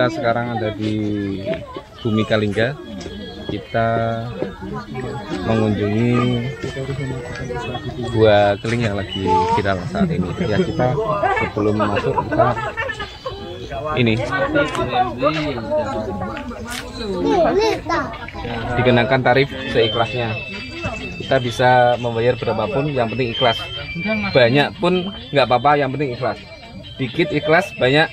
Kita sekarang ada di Bumi Kalingga. Kita mengunjungi Gua Keling yang lagi viral saat ini. Ya, kita sebelum masuk kita ini dikenakan tarif seikhlasnya. Kita bisa membayar berapapun, yang penting ikhlas. Banyak pun nggak apa-apa, yang penting ikhlas. Dikit ikhlas, banyak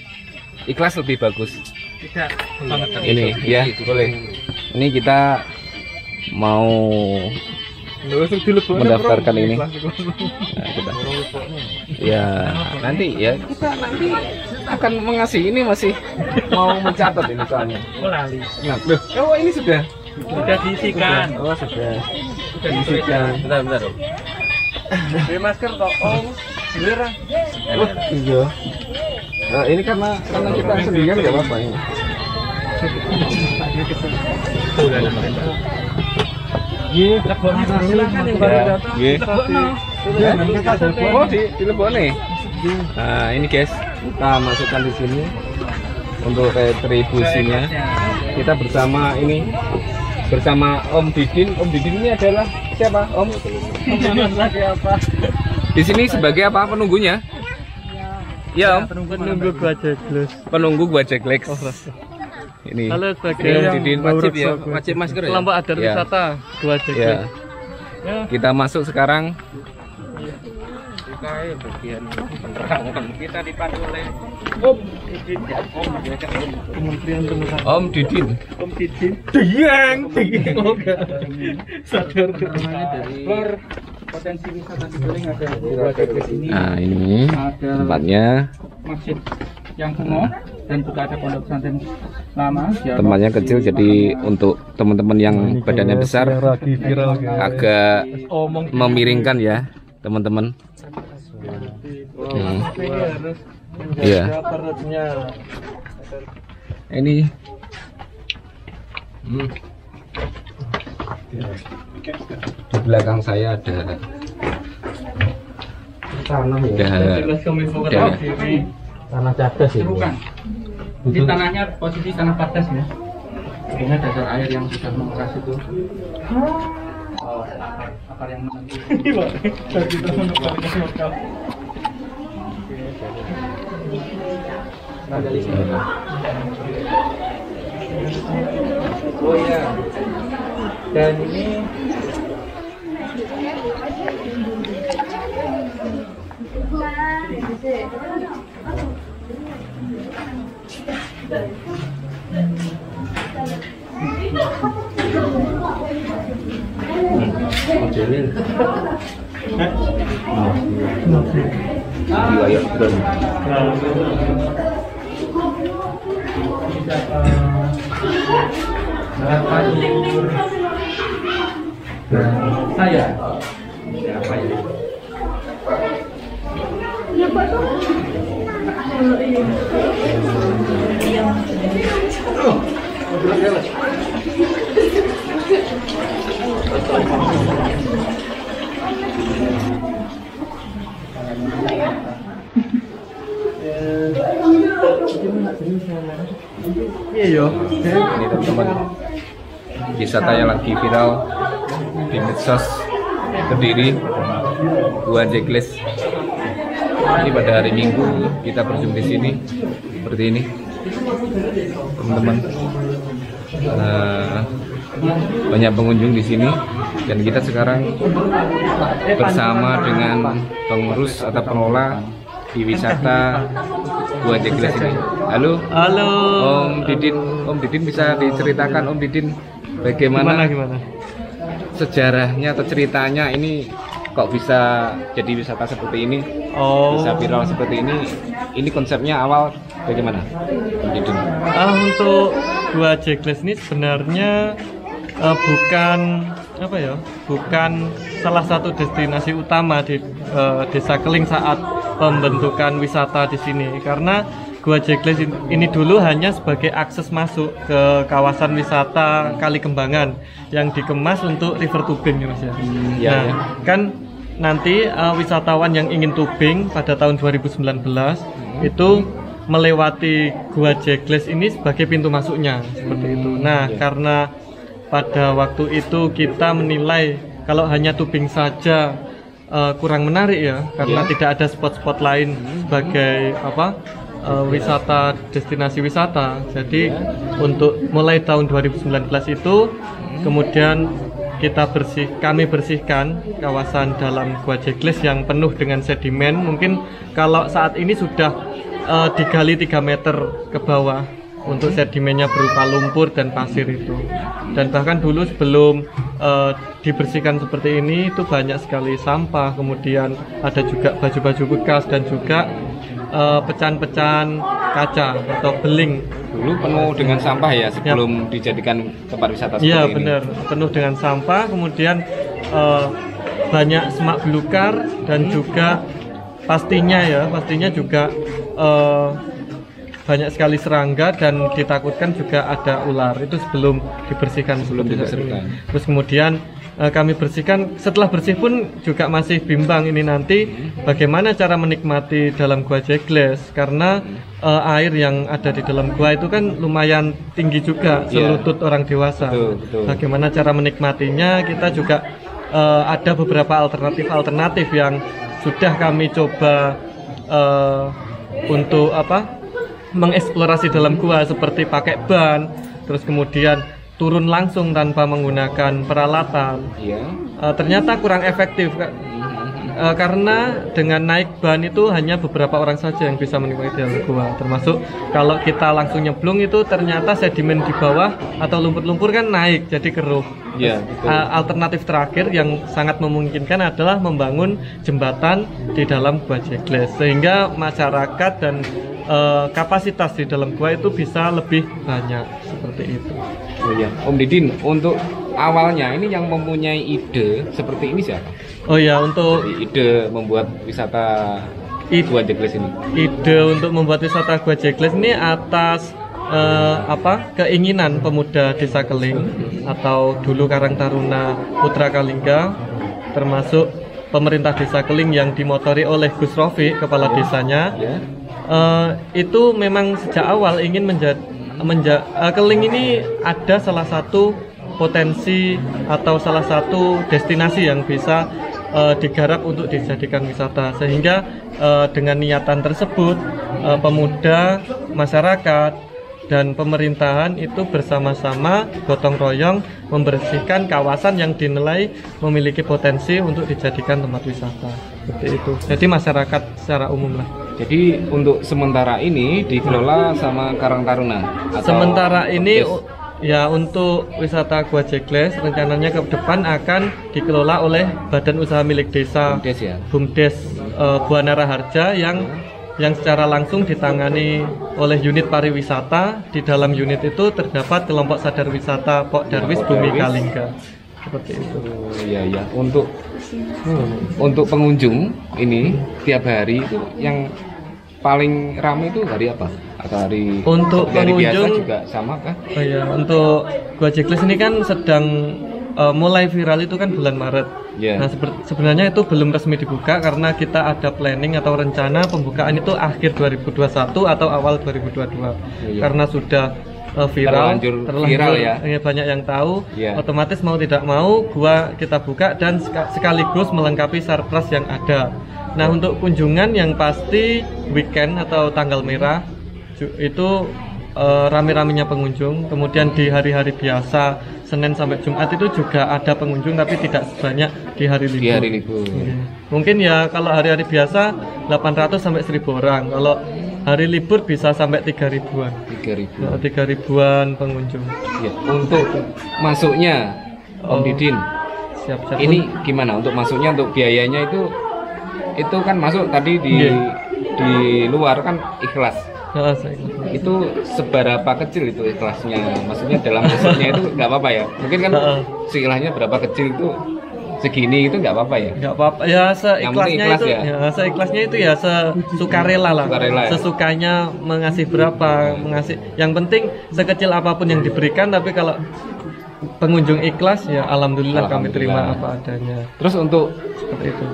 ikhlas lebih bagus. Tidak banget Ini ya boleh. Ini kita mau mendaftarkan ini. Nah, kita. Ya nanti ya kita nanti akan mengasih ini, masih mau mencatat ini soalnya. Nah, oh ini sudah diisikan. Oh sudah diisikan. Bentar. Beli masker toh. Oh, beneran. Oh iya. Nah, ini karena kita sendirian nggak apa-apa ini. Oh di Lebone. Nah ini guys, kita masukkan di sini untuk retribusinya. Kita bersama Om Didin. Om Didin ini adalah siapa? Om? Di sini sebagai apa, penunggunya? Ya Om. Penunggu Gua Jegleks. Ini. Halo, sebagai Om Didin wajib masker ya. Kelompok Adar Wisata Gua Jegleks. Ya. Kita masuk sekarang. Bagian penerangan kita dipandu oleh Om Didin. Dieng. Sadar dari potensi wisata di Keling ada Gua Jegleks ini. Nah ini tempatnya. Masjid yang kuno dan juga ada pondok pesantren lama. Tempatnya kecil, jadi untuk teman-teman yang badannya besar agak memiringkan ya teman-teman. Iya. Ini di belakang saya ada tanah cadas ini. Di tanahnya posisi tanah padas ya. Ini dasar air yang sudah mengeras itu. Oh, akar yang menentu. Oh iya. Dan ini modelin wilayah drone. Saya siapa ya? Iya yo. Ini teman-teman, wisata yang lagi viral di medsos Kediri, Gua Jegleks. Ini pada hari Minggu kita berjumpa di sini seperti ini, teman-teman. Banyak pengunjung di sini dan kita sekarang bersama dengan pengurus atau pengelola di wisata Gua Jegleks ini. Halo. Om Didin bisa diceritakan Om Didin bagaimana sejarahnya atau ceritanya ini kok bisa jadi wisata seperti ini? Bisa viral seperti ini. Ini konsepnya awal bagaimana Om Didin? Untuk Gua Jegleks ini sebenarnya bukan salah satu destinasi utama di Desa Keling saat pembentukan wisata di sini, karena Gua Jegleks ini dulu hanya sebagai akses masuk ke kawasan wisata Kali Kembangan yang dikemas untuk river tubing ya Mas ya. Kan nanti wisatawan yang ingin tubing pada tahun 2019 itu melewati Gua Jekles ini sebagai pintu masuknya seperti itu. Nah, karena pada waktu itu kita menilai kalau hanya tubing saja kurang menarik ya, karena tidak ada spot-spot lain sebagai wisata, destinasi wisata. Jadi untuk mulai tahun 2019 itu kemudian kami bersihkan kawasan dalam Gua Jekles yang penuh dengan sedimen. Mungkin kalau saat ini sudah digali 3 meter ke bawah untuk sedimennya berupa lumpur dan pasir itu. Dan bahkan dulu sebelum dibersihkan seperti ini itu banyak sekali sampah, kemudian ada juga baju-baju bekas dan juga pecahan-pecahan kaca atau beling. Dulu penuh dengan sampah ya sebelum dijadikan tempat wisata seperti ini. Iya benar, penuh dengan sampah, kemudian banyak semak belukar dan juga pastinya juga banyak sekali serangga dan ditakutkan juga ada ular. Itu sebelum dibersihkan. Terus kemudian kami bersihkan. Setelah bersih pun juga masih bimbang ini nanti bagaimana cara menikmati dalam Gua Jekles, karena air yang ada di dalam gua itu kan lumayan tinggi juga, selutut orang dewasa. Betul. Bagaimana cara menikmatinya, kita juga ada beberapa alternatif yang sudah kami coba untuk mengeksplorasi dalam gua, seperti pakai ban, terus kemudian turun langsung tanpa menggunakan peralatan. Ternyata kurang efektif karena dengan naik ban itu hanya beberapa orang saja yang bisa menikmati dalam gua, termasuk kalau kita langsung nyemplung itu ternyata sedimen di bawah atau lumpur-lumpur kan naik jadi keruh. Alternatif terakhir yang sangat memungkinkan adalah membangun jembatan di dalam Gua Jekles sehingga masyarakat dan kapasitas di dalam gua itu bisa lebih banyak seperti itu. Om Didin, untuk awalnya ini yang mempunyai ide seperti ini siapa? Untuk ide membuat wisata Gua Jekles ini. Ide untuk membuat wisata Gua Jekles ini atas keinginan pemuda Desa Keling atau dulu Karang Taruna Putra Kalingga, termasuk pemerintah Desa Keling yang dimotori oleh Gus Rofi, kepala desanya. Itu memang sejak awal ingin Keling ini ada salah satu potensi atau salah satu destinasi yang bisa digarap untuk dijadikan wisata, sehingga dengan niatan tersebut pemuda, masyarakat dan pemerintahan itu bersama-sama gotong royong membersihkan kawasan yang dinilai memiliki potensi untuk dijadikan tempat wisata. Seperti itu. Jadi masyarakat secara umum lah. Jadi untuk sementara ini dikelola sama Karang Taruna? Sementara ini ya untuk wisata Gua Jekles rencananya ke depan akan dikelola oleh Badan Usaha Milik Desa BUMDes Buana Raharja yang secara langsung ditangani oleh unit pariwisata. Di dalam unit itu terdapat kelompok sadar wisata Pok Darwis Bumi Kalingga. Seperti itu. Iya. Untuk pengunjung ini tiap hari itu yang paling ramai itu hari apa? Atau hari untuk hari pengunjung biasa juga sama kah? Untuk Gua Jekles ini kan sedang mulai viral itu kan bulan Maret. Nah sebenarnya itu belum resmi dibuka karena kita ada planning atau rencana pembukaan itu akhir 2021 atau awal 2022. Karena sudah terlanjur viral ya, banyak yang tahu. Otomatis mau tidak mau gua kita buka dan sekaligus melengkapi surprise yang ada. Nah untuk kunjungan yang pasti weekend atau tanggal merah itu rame-ramenya pengunjung. Kemudian di hari-hari biasa Senin sampai Jumat itu juga ada pengunjung, tapi tidak sebanyak di hari libur. Mungkin ya kalau hari-hari biasa 800 sampai 1000 orang. Kalau hari libur bisa sampai 3000-an. 3000-an pengunjung. Untuk masuknya Om Didin. Siap. Ini gimana untuk masuknya, untuk biayanya itu kan masuk tadi di luar kan ikhlas. Itu seberapa kecil itu ikhlasnya? Maksudnya dalam masuknya itu nggak apa-apa ya? Mungkin kan istilahnya berapa kecil itu segini itu nggak apa-apa ya? Nggak apa-apa ya, seikhlasnya itu seikhlasnya itu ya sesukarela lah. Sesukanya mengasih berapa, yang penting sekecil apapun yang diberikan, tapi kalau pengunjung ikhlas ya alhamdulillah kami terima apa adanya. Terus untuk seperti itu.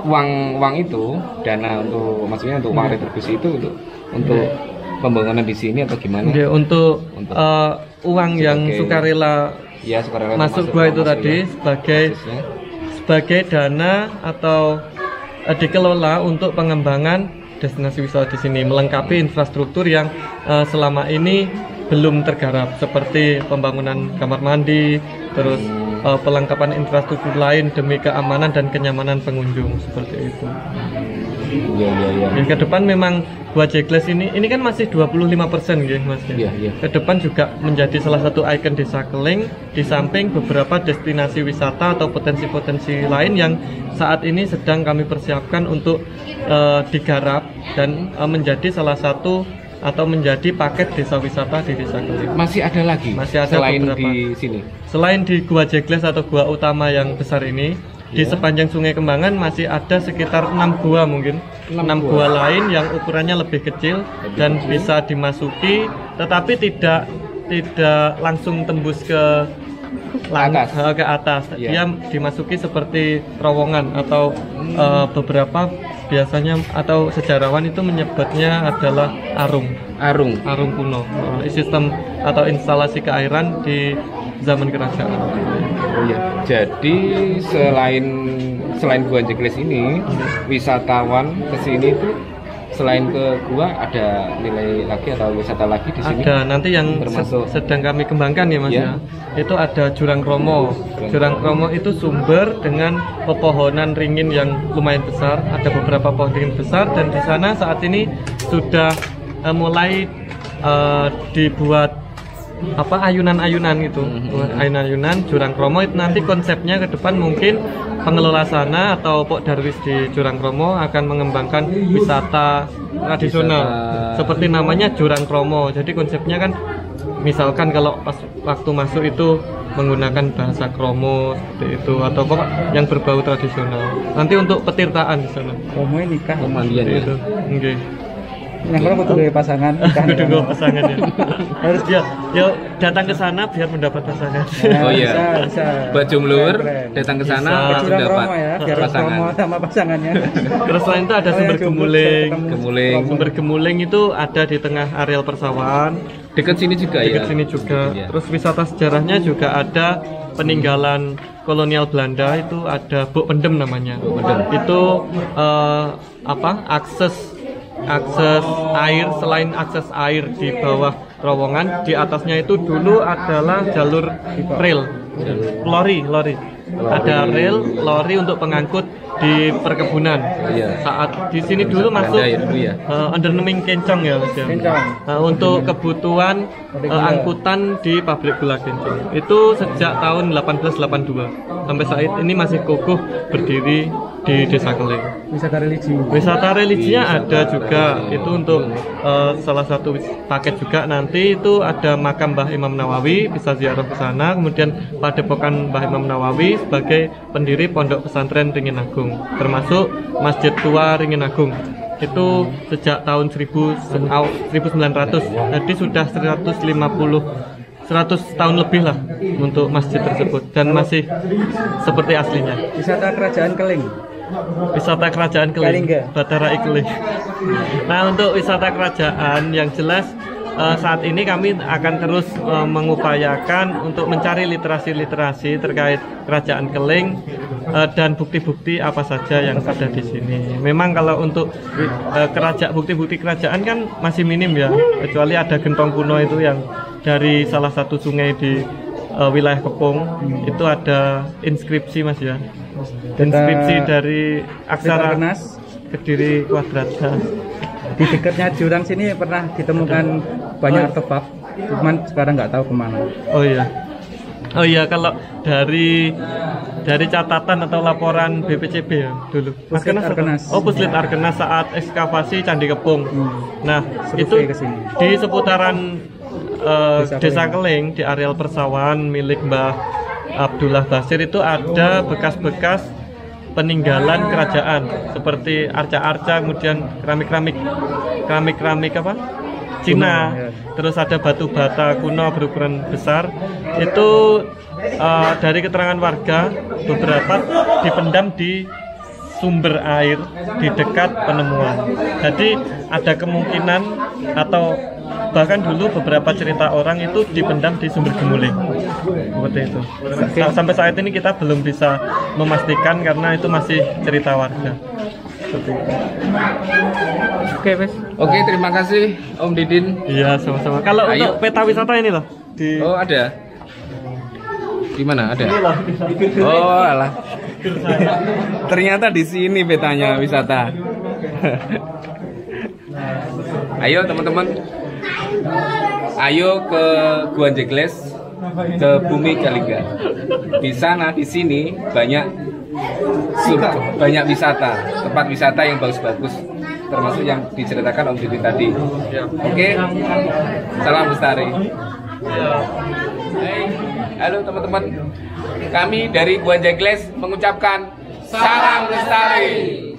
uang itu dana untuk maksudnya untuk uang retribusi itu untuk pembangunan di sini atau gimana? Ya, untuk uang yang sukarela ya, sukarela masuk gua itu tadi ya, sebagai dana atau dikelola untuk pengembangan destinasi wisata di sini, melengkapi infrastruktur yang selama ini belum tergarap seperti pembangunan kamar mandi, terus pelengkapan infrastruktur lain demi keamanan dan kenyamanan pengunjung seperti itu. Iya. Dan ke depan memang Gua Jekles ini kan masih 25% gitu Mas ya. Iya. Ke depan juga menjadi salah satu ikon Desa Keling di samping beberapa destinasi wisata atau potensi-potensi lain yang saat ini sedang kami persiapkan untuk digarap dan menjadi salah satu atau menjadi paket desa wisata di Desa Keling. Masih ada lagi? Masih ada selain beberapa. Di sini? Selain di Gua Jekles atau gua utama yang besar ini, di sepanjang Sungai Kembangan masih ada sekitar 6 gua mungkin. 6 gua lain yang ukurannya lebih kecil dan bisa dimasuki tetapi tidak langsung tembus ke atas. Dia dimasuki seperti terowongan atau beberapa biasanya atau sejarawan itu menyebutnya adalah arung kuno. Sistem atau instalasi keairan di zaman kerajaan. Oh iya. Jadi selain Gua Jekles ini, wisatawan ke sini itu selain ke gua ada nilai lagi atau wisata lagi di sini? Ada, nanti yang termasuk sedang kami kembangkan ya Mas ya. Itu ada Jurang Kromo. Jurang Kromo itu sumber dengan pepohonan ringin yang lumayan besar, ada beberapa pohon ringin besar dan di sana saat ini sudah mulai dibuat ayunan-ayunan itu. Ayunan-ayunan Jurang Kromo itu nanti konsepnya ke depan mungkin pengelola sana atau Pok Darwis di Jurang Kromo akan mengembangkan wisata tradisional seperti namanya Jurang Kromo. Jadi konsepnya kan misalkan kalau pas waktu masuk itu menggunakan bahasa Kromo seperti itu atau pokok yang berbau tradisional. Nanti untuk petirtaan di sana. Kromo ini nikah pemandian ya. Itu. Nggih. Yang kalau butuh pasangan, Kudu pasangan ya. Harus dia, yuk datang ke sana biar mendapat pasangan. Oh iya. Bisa. Buat jombloer datang ke sana Bisa. langsung dapat ya, biar pasangan. Kromo sama pasangannya. Terus selain itu ada sumber gemuling. Sumber Gemuling gemuling itu ada di tengah areal persawahan. dekat sini juga ya. Dekat sini juga. Iya. Terus wisata sejarahnya juga ada peninggalan kolonial Belanda itu ada Buk Pendem namanya. Itu akses air. Selain akses air di bawah terowongan, di atasnya itu dulu adalah jalur rel, lori. Ada rel lori untuk pengangkut di perkebunan. Iya. Saat di sini dulu masuk underneming kencong ya Mas ya. Untuk kebutuhan angkutan di pabrik gula kencong. Itu sejak tahun 1882 sampai saat ini masih kokoh berdiri di Desa Keling. Wisata religinya ada juga. Itu untuk salah satu paket juga. Nanti itu ada makam Mbah Imam Nawawi, bisa ziarah ke sana. Kemudian padepokan Mbah Imam Nawawi sebagai pendiri Pondok Pesantren Ringin Agung, termasuk Masjid Tua Ringin Agung. Itu sejak tahun 1900. Jadi sudah 100 tahun lebih lah untuk masjid tersebut dan masih seperti aslinya. Wisata Kerajaan Keling. Batara Keling. Nah, untuk wisata kerajaan yang jelas saat ini kami akan terus mengupayakan untuk mencari literasi terkait Kerajaan Keling dan bukti-bukti apa saja yang ada di sini. Memang kalau untuk bukti-bukti kerajaan kan masih minim ya, kecuali ada gentong kuno itu yang dari salah satu sungai di wilayah Kepung. Itu ada inskripsi Mas ya. Inskripsi dari aksara Kediri Kuadrat. Di dekatnya jurang sini pernah ditemukan banyak artefak, cuman sekarang nggak tahu kemana. Oh iya, kalau dari catatan atau laporan BPCB ya dulu. Puslit Arkenas saat ekskavasi Candi Kepung. Nah, itu di seputaran Desa Keling di areal persawahan milik Mbah Abdullah Basir itu ada bekas-bekas peninggalan kerajaan seperti arca-arca, kemudian keramik Cina, terus ada batu bata kuno berukuran besar. Itu dari keterangan warga beberapa dipendam di sumber air di dekat penemuan. Jadi ada kemungkinan atau bahkan dulu beberapa cerita orang itu dipendam di sumber Gemuling seperti itu. Sampai saat ini kita belum bisa memastikan karena itu masih cerita warga. Seperti itu. Oke, Mas. Oke, terima kasih Om Didin. Iya, sama-sama. Kalau untuk peta wisata ini loh di Oh, ada. Di mana ada? ini loh. Oh, alah. Ternyata di sini petanya wisata. Ayo teman-teman. Ayo ke Gua Jekles, ke Bumi Kalingga. Di sana, di sini banyak wisata, tempat wisata yang bagus-bagus, termasuk yang diceritakan Om Didin tadi. Oke, salam lestari. Hai, halo teman-teman. Kami dari Gua Jekles mengucapkan salam lestari.